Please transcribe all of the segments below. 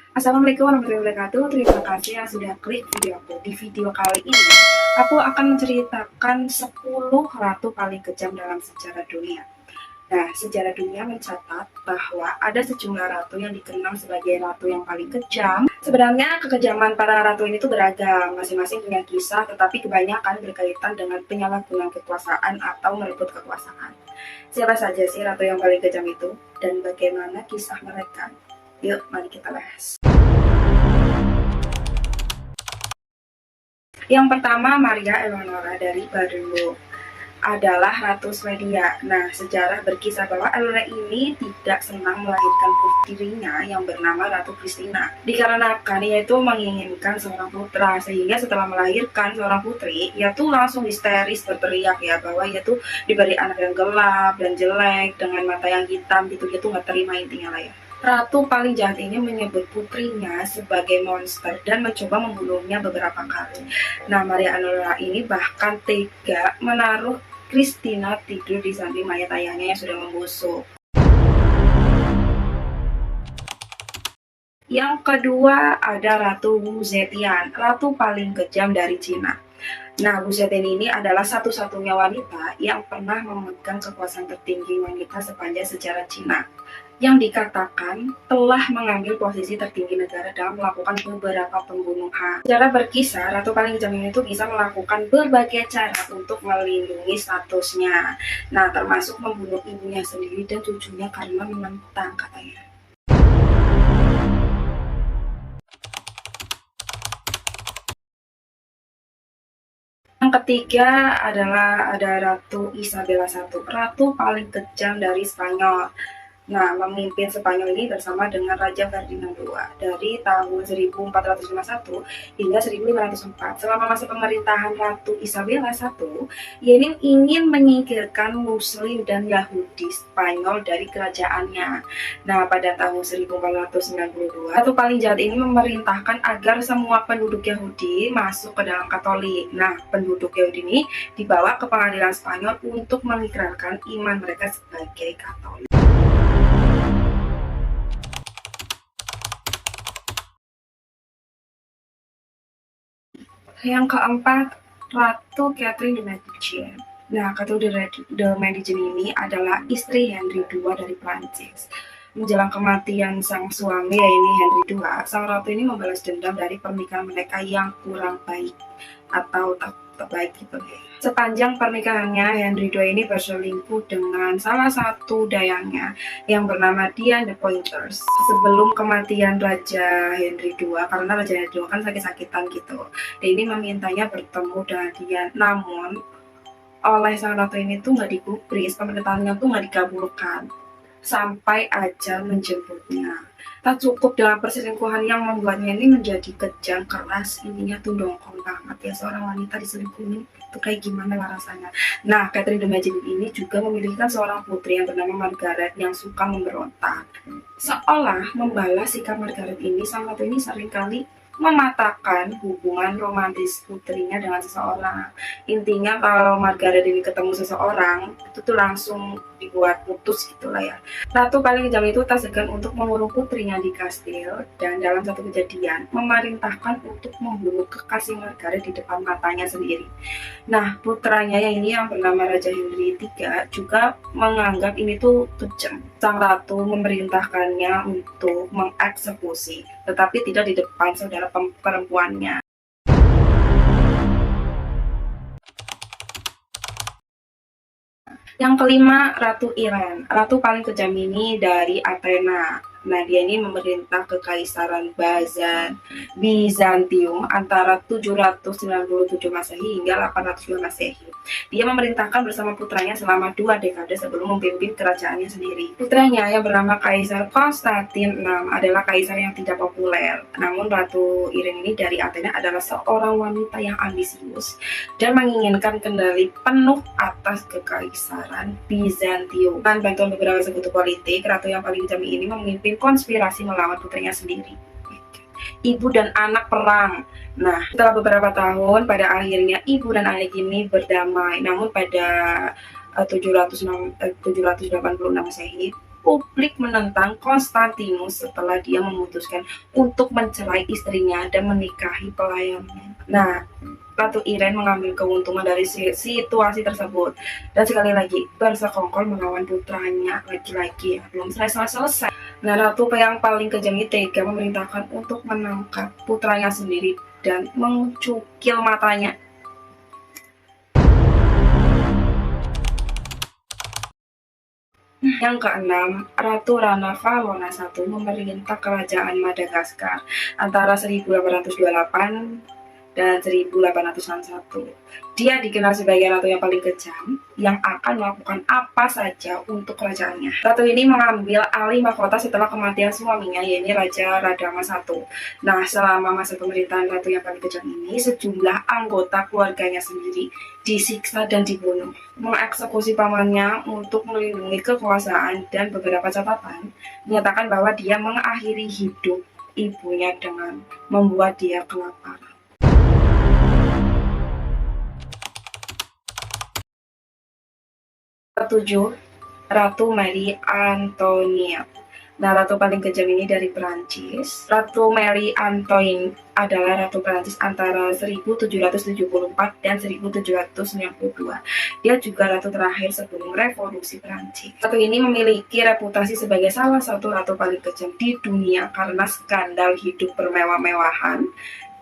Assalamualaikum warahmatullahi wabarakatuh. Terima kasih yang sudah klik video aku. Di video kali ini, aku akan menceritakan 10 ratu paling kejam dalam sejarah dunia. Nah, sejarah dunia mencatat bahwa ada sejumlah ratu yang dikenal sebagai ratu yang paling kejam. Sebenarnya kekejaman para ratu ini tuh beragam, masing-masing punya kisah, tetapi kebanyakan berkaitan dengan penyalahgunaan kekuasaan atau merebut kekuasaan. Siapa saja sih ratu yang paling kejam itu, dan bagaimana kisah mereka? Yuk, mari kita bahas. Yang pertama, Maria Eleonora dari Badenburg adalah Ratu Swedia. Nah, sejarah berkisah bahwa Eleonora ini tidak senang melahirkan putrinya yang bernama Ratu Kristina. Dikarenakan ia itu menginginkan seorang putra, sehingga setelah melahirkan seorang putri, ia tuh langsung histeris berteriak ya bahwa ia tuh diberi anak yang gelap dan jelek dengan mata yang hitam gitu, dia tuh nggak terima intinya lah ya. Ratu paling jahat ini menyebut putrinya sebagai monster dan mencoba membunuhnya beberapa kali. Nah, Maria Eleonora ini bahkan tega menaruh Kristina tidur di samping mayat ayahnya yang sudah membusuk. Yang kedua ada Ratu Wu Zetian, ratu paling kejam dari Cina. Nah, Wu Zetian ini adalah satu-satunya wanita yang pernah memegang kekuasaan tertinggi wanita sepanjang sejarah Cina, yang dikatakan telah mengambil posisi tertinggi negara dalam melakukan beberapa pembunuhan. Secara berkisah, ratu paling kejam ini tuh bisa melakukan berbagai cara untuk melindungi statusnya. Nah, termasuk membunuh ibunya sendiri dan cucunya karena menentang katanya. Yang ketiga adalah ada Ratu Isabella I, ratu paling kejam dari Spanyol. Nah, memimpin Spanyol ini bersama dengan Raja Ferdinand II dari tahun 1451 hingga 1504. Selama masa pemerintahan Ratu Isabella I, ia ini ingin menyingkirkan Muslim dan Yahudi Spanyol dari kerajaannya. Nah, pada tahun 1492, Ratu paling jahat ini memerintahkan agar semua penduduk Yahudi masuk ke dalam Katolik. Nah, penduduk Yahudi ini dibawa ke pengadilan Spanyol untuk mengikrarkan iman mereka sebagai Katolik. Yang keempat, Ratu Catherine de Medici. Nah, Ratu de Medici ini adalah istri Henry II dari Prancis. Menjelang kematian sang suami, yaitu Henry II, sang ratu ini membalas dendam dari pernikahan mereka yang kurang baik atau tak baik gitu. Sepanjang pernikahannya, Henry II ini berselingkuh dengan salah satu dayangnya yang bernama Diane de Poitiers. Sebelum kematian Raja Henry II, karena Raja Henry II kan sakit-sakitan gitu, dia ini memintanya bertemu dengan Diane. Namun oleh sang ratu ini tuh nggak digubris, pemerintahannya tuh nggak dikabulkan sampai ajal menjemputnya. Tak cukup dengan perselingkuhan yang membuatnya ini menjadi kejam, keras, ininya tuh dongkol banget ya, seorang wanita diselingkuhin itu kayak gimana lah rasanya. Nah, Catherine de Medici ini juga memiliki seorang putri yang bernama Margaret yang suka memberontak. Seolah membalas sikap Margaret ini, sang ratu ini seringkali mematahkan hubungan romantis putrinya dengan seseorang. Intinya kalau Margaret ini ketemu seseorang, itu tuh langsung dibuat putus gitulah ya. Ratu paling kejam itu tak segan untuk mengurung putrinya di kastil, dan dalam satu kejadian memerintahkan untuk membunuh kekasih Margaret di depan matanya sendiri. Nah, putranya yang ini yang bernama Raja Henry III juga menganggap ini tuh kejam. Sang ratu memerintahkannya untuk mengeksekusi, tetapi tidak di depan saudara perempuannya. Yang kelima, Ratu Iren. Ratu paling kejam ini dari Athena. Nah, dia ini memerintah kekaisaran Bizantium antara 797 Masehi hingga 802 Masehi. Dia memerintahkan bersama putranya selama 2 dekade sebelum memimpin kerajaannya sendiri. Putranya yang bernama Kaisar Konstantin VI adalah kaisar yang tidak populer. Namun Ratu Iren ini dari Athena adalah seorang wanita yang ambisius dan menginginkan kendali penuh atas kekaisaran Bizantium. Dan bantuan beberapa sekutu politik, ratu yang paling kejam ini memimpin konspirasi melawan putrinya sendiri. Ibu dan anak perang. Nah, setelah beberapa tahun, pada akhirnya ibu dan anak ini berdamai. Namun pada 786 Masehi, publik menentang Konstantinus setelah dia memutuskan untuk mencerai istrinya dan menikahi pelayannya. Nah, Ratu Irene mengambil keuntungan dari situasi tersebut dan sekali lagi bersekongkol melawan putranya lagi-lagi, belum selesai. Nah, Ratu yang paling kejam ini tega memerintahkan untuk menangkap putranya sendiri dan mencukil matanya. Yang keenam, Ratu Rana Valona I memerintah kerajaan Madagaskar antara 1828 dan 1861. Dia dikenal sebagai ratu yang paling kejam yang akan melakukan apa saja untuk kerajaannya. Ratu ini mengambil alih mahkota setelah kematian suaminya, yaitu Raja Radama I. Nah, selama masa pemerintahan ratu yang paling kejam ini, sejumlah anggota keluarganya sendiri disiksa dan dibunuh. Mengeksekusi pamannya untuk melindungi kekuasaan, dan beberapa catatan menyatakan bahwa dia mengakhiri hidup ibunya dengan membuat dia kelaparan. Ketujuh, Ratu Marie Antoinette. Nah, ratu paling kejam ini dari Prancis. Ratu Marie Antoinette adalah ratu Prancis antara 1774 dan 1792. Dia juga ratu terakhir sebelum revolusi Prancis. Ratu ini memiliki reputasi sebagai salah satu ratu paling kejam di dunia karena skandal hidup bermewah-mewahan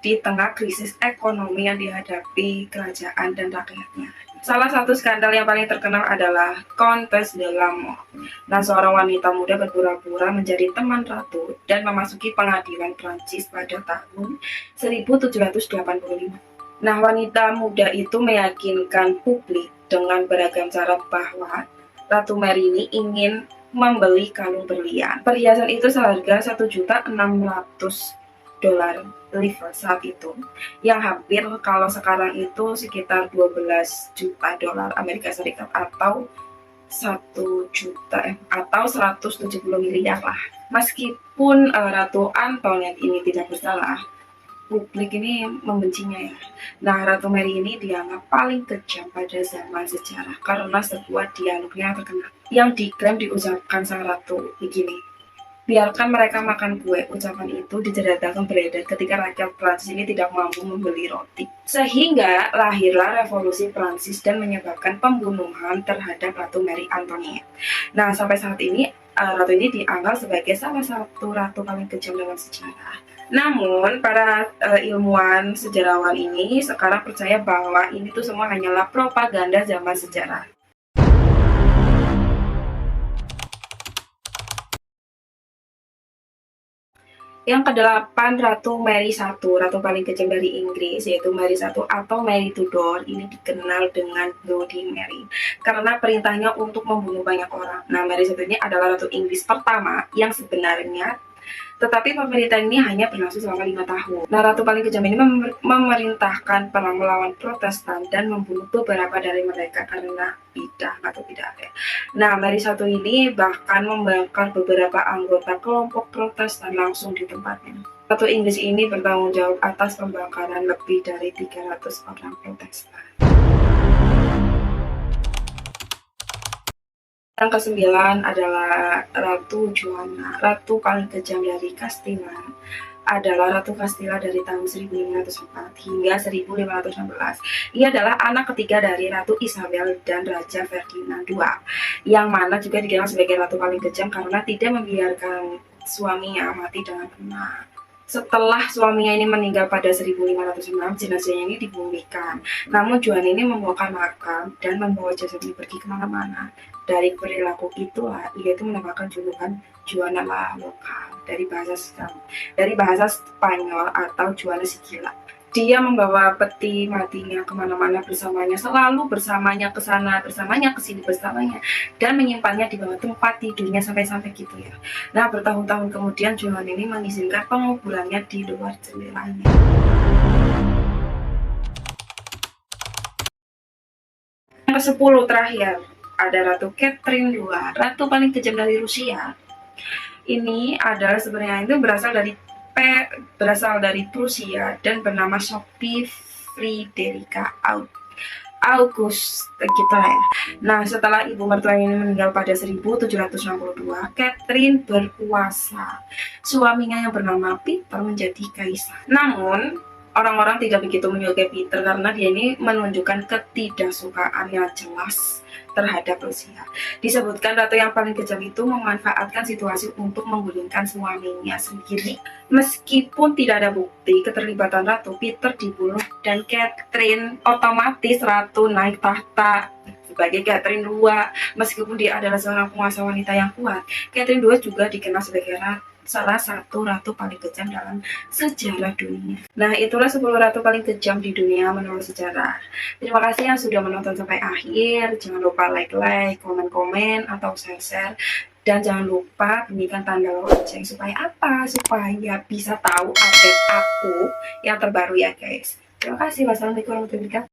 di tengah krisis ekonomi yang dihadapi kerajaan dan rakyatnya. Salah satu skandal yang paling terkenal adalah Countess de la Mode. Nah, seorang wanita muda berpura-pura menjadi teman ratu dan memasuki pengadilan Prancis pada tahun 1785. Nah, wanita muda itu meyakinkan publik dengan beragam cara bahwa Ratu Mary ini ingin membeli kalung berlian. Perhiasan itu seharga $1.600 livre saat itu, yang hampir kalau sekarang itu sekitar 12 juta dolar Amerika Serikat atau 1 juta atau 170 miliar lah. Meskipun Ratu Antoinette ini tidak bersalah, publik ini membencinya ya. Nah, Ratu Mary ini dianggap paling kejam pada zaman sejarah karena sebuah dialognya terkenal yang diklaim diucapkan sang ratu begini: biarkan mereka makan kue. Ucapan itu diceritakan beredar ketika rakyat Prancis ini tidak mampu membeli roti. Sehingga lahirlah revolusi Prancis dan menyebabkan pembunuhan terhadap Ratu Marie Antoinette. Nah, sampai saat ini ratu ini dianggap sebagai salah satu ratu paling kejam dalam sejarah. Namun, para ilmuwan sejarawan ini sekarang percaya bahwa ini tuh semua hanyalah propaganda zaman sejarah. Yang kedelapan, Ratu Mary I, ratu paling kejam dari Inggris, yaitu Mary I atau Mary Tudor. Ini dikenal dengan Bloody Mary karena perintahnya untuk membunuh banyak orang. Nah, Mary I ini adalah ratu Inggris pertama yang sebenarnya, tetapi pemerintahan ini hanya berlangsung selama 5 tahun. Nah, ratu paling kejam ini memerintahkan perang melawan Protestan dan membunuh beberapa dari mereka karena bidah atau tidak ada. Nah, Mary I ini bahkan membakar beberapa anggota kelompok Protestan langsung di tempatnya. Ratu Inggris ini bertanggung jawab atas pembakaran lebih dari 300 orang Protestan. Yang kesembilan adalah Ratu Juana, ratu paling kejam dari Castilla. Adalah Ratu Castilla dari tahun 1504 hingga 1516. Ia adalah anak ketiga dari Ratu Isabel dan Raja Ferdinand II, yang mana juga dikenal sebagai ratu paling kejam karena tidak membiarkan suaminya mati dengan benar. Setelah suaminya ini meninggal pada 1506, jenazahnya ini dibumikan. Namun Juana ini membongkar makam dan membawa jasadnya pergi kemana-mana. Dari perilaku itulah ia itu mendapatkan julukan Juana la Loca dari bahasa Spanyol atau Juana si gila. Dia membawa peti matinya kemana-mana bersamanya, selalu bersamanya ke sana, bersamanya ke sini, bersamanya, dan menyimpannya di bawah tempat tidurnya sampai-sampai gitu ya. Nah, bertahun-tahun kemudian Juana ini mengizinkan penguburannya di luar jendelanya. Yang ke-10 terakhir ada Ratu Catherine II, ratu paling kejam dari Rusia. Ini adalah sebenarnya itu berasal dari Prusia dan bernama Sophie Friederika Aud. August gitu lah ya. Nah, setelah ibu mertua ini meninggal pada 1762, Catherine berkuasa. Suaminya yang bernama Peter menjadi kaisar. Namun, orang-orang tidak begitu menyukai Peter karena dia ini menunjukkan ketidaksukaan yang jelas terhadap Rusia. Disebutkan ratu yang paling kejam itu memanfaatkan situasi untuk menggulingkan suaminya sendiri. Meskipun tidak ada bukti keterlibatan ratu, Peter dibunuh dan Catherine otomatis ratu naik tahta sebagai Catherine II. Meskipun dia adalah seorang penguasa wanita yang kuat, Catherine II juga dikenal sebagai salah satu ratu paling kejam dalam sejarah dunia. Nah, itulah 10 ratu paling kejam di dunia menurut sejarah. Terima kasih yang sudah menonton sampai akhir. Jangan lupa like, komen-komen, atau share. Dan jangan lupa bunyikan tanda lonceng. Supaya apa? Supaya bisa tahu update aku yang terbaru ya guys. Terima kasih. Wassalamualaikum warahmatullahi wabarakatuh.